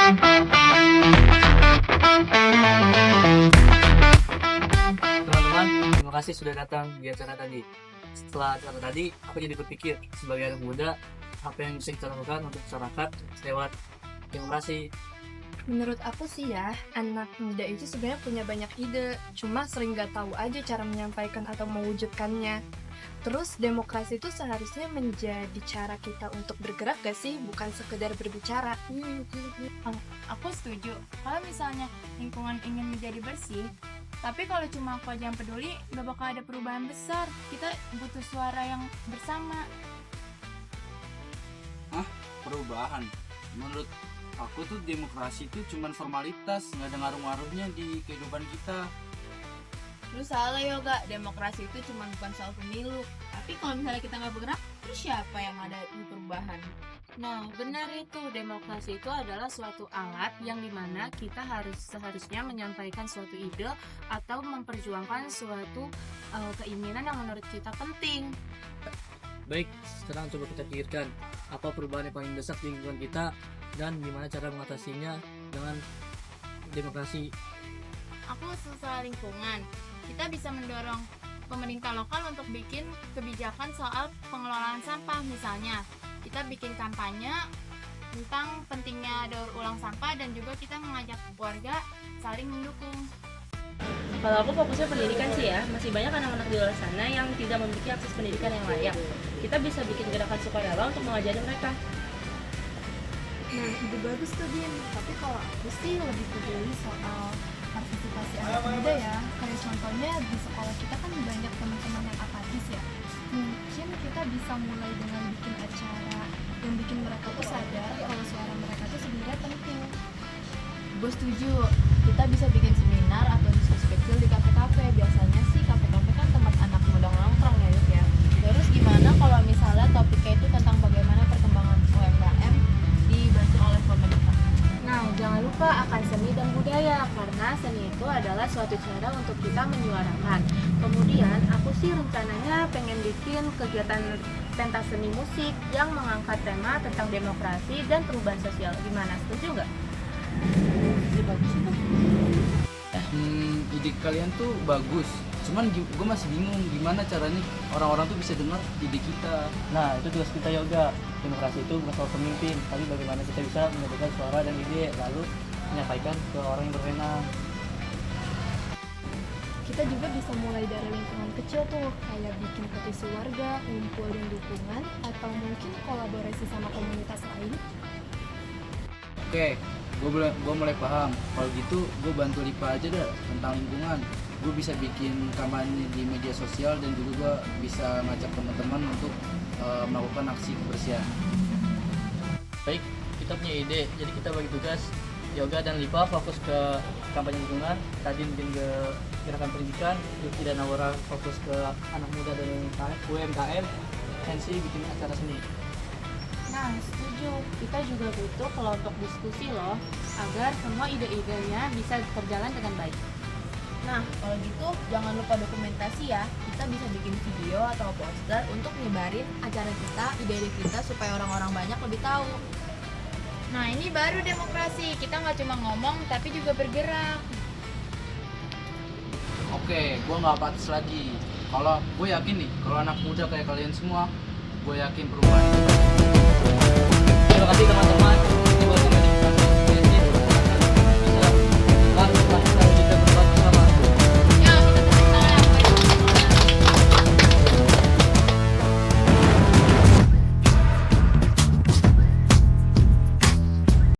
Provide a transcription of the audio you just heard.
Teman-teman, terima kasih sudah datang di acara tadi. Setelah acara tadi, aku jadi berpikir sebagai anak muda, apa yang bisa kita lakukan untuk masyarakat lewat demokrasi. Menurut aku sih ya, anak muda itu sebenarnya punya banyak ide, cuma sering gak tahu aja cara menyampaikan atau mewujudkannya. Terus demokrasi itu seharusnya menjadi cara kita untuk bergerak gak sih, bukan sekedar berbicara. Aku setuju. Kalau misalnya lingkungan ingin menjadi bersih, tapi kalau cuma aku aja yang peduli, gak bakal ada perubahan besar. Kita butuh suara yang bersama. Perubahan. Menurut aku tuh demokrasi itu cuman formalitas, nggak ada ngaruh-ngaruhnya di kehidupan kita. Lu salah Yoga, demokrasi itu cuma bukan soal pemilu. Tapi kalau misalnya kita nggak bergerak, terus siapa yang ada di perubahan? Nah, benar itu. Demokrasi itu adalah suatu alat yang dimana kita seharusnya menyampaikan suatu ide atau memperjuangkan suatu keinginan yang menurut kita penting. Baik, sekarang coba kita pikirkan apa perubahan yang paling mendesak di lingkungan kita dan gimana cara mengatasinya dengan demokrasi. Aku soal lingkungan. Kita bisa mendorong pemerintah lokal untuk bikin kebijakan soal pengelolaan sampah. Misalnya, kita bikin kampanye tentang pentingnya daur ulang sampah dan juga kita mengajak warga saling mendukung. Kalau aku fokusnya pendidikan sih ya, masih banyak anak-anak di luar sana yang tidak memiliki akses pendidikan yang layak. Kita bisa bikin gerakan sukarela untuk mengajari mereka. Nah, ide bagus tuh Din, tapi kalau aku sih lebih peduli soal partisipasi anak muda ya. Kayak contohnya di sekolah kita kan banyak teman-teman yang apatis ya. Mungkin kita bisa mulai dengan bikin acara yang bikin mereka tuh sadar kalau suara mereka tuh sebenarnya penting. Gue setuju, kita bisa bikin seminar atau diskusi kecil di kafe-kafe. Biasanya sih kafe-kafe kan tempat anak muda nongkrong ya Yuk ya. Terus gimana kalau misalnya topiknya itu tentang bagaimana perkembangan UMKM dibantu oleh pemerintah? Nah, jangan lupa akan seni dan budaya, karena seni itu adalah suatu cara untuk kita menyuarakan. Kemudian, aku sih rencananya pengen bikin kegiatan pentas seni musik yang mengangkat tema tentang demokrasi dan perubahan sosial. Gimana, setuju nggak? Ide kalian tuh bagus. Cuman gue masih bingung gimana caranya orang-orang tuh bisa dengar ide kita. Nah, itu tugas kita yoga. Demokrasi itu bukan soal pemimpin, tapi bagaimana kita bisa menyampaikan suara dan ide, lalu menyampaikan ke orang yang berwenang. Kita juga bisa mulai dari lingkungan kecil tuh, kayak bikin petisi warga, ngumpulin dukungan, atau mungkin kolaborasi sama komunitas lain. Oke, gue mulai paham. Kalau gitu gue bantu Lipa aja dah tentang lingkungan. Gue bisa bikin kampanye di media sosial dan juga gue bisa ngajak teman-teman untuk melakukan aksi kebersihan. Baik, kita punya ide. Jadi kita bagi tugas Yoga dan Lipa fokus ke kampanye lingkungan, tadi bikin ke gerakan pendidikan, Yuki dan Naura fokus ke anak muda dan UMKM, Hensi bikin acara seni. Nah, setuju. Kita juga butuh kelompok diskusi loh, agar semua ide-idenya bisa berjalan dengan baik. Nah, kalau gitu jangan lupa dokumentasi ya. Kita bisa bikin video atau poster untuk nyebarin acara kita, ide-ide kita supaya orang-orang banyak lebih tahu. Nah, ini baru demokrasi. Kita nggak cuma ngomong, tapi juga bergerak. Oke, gue nggak apatis lagi. Kalau gue yakin nih, kalau anak muda kayak kalian semua, gue yakin perubahan itu. Terima kasih teman-teman.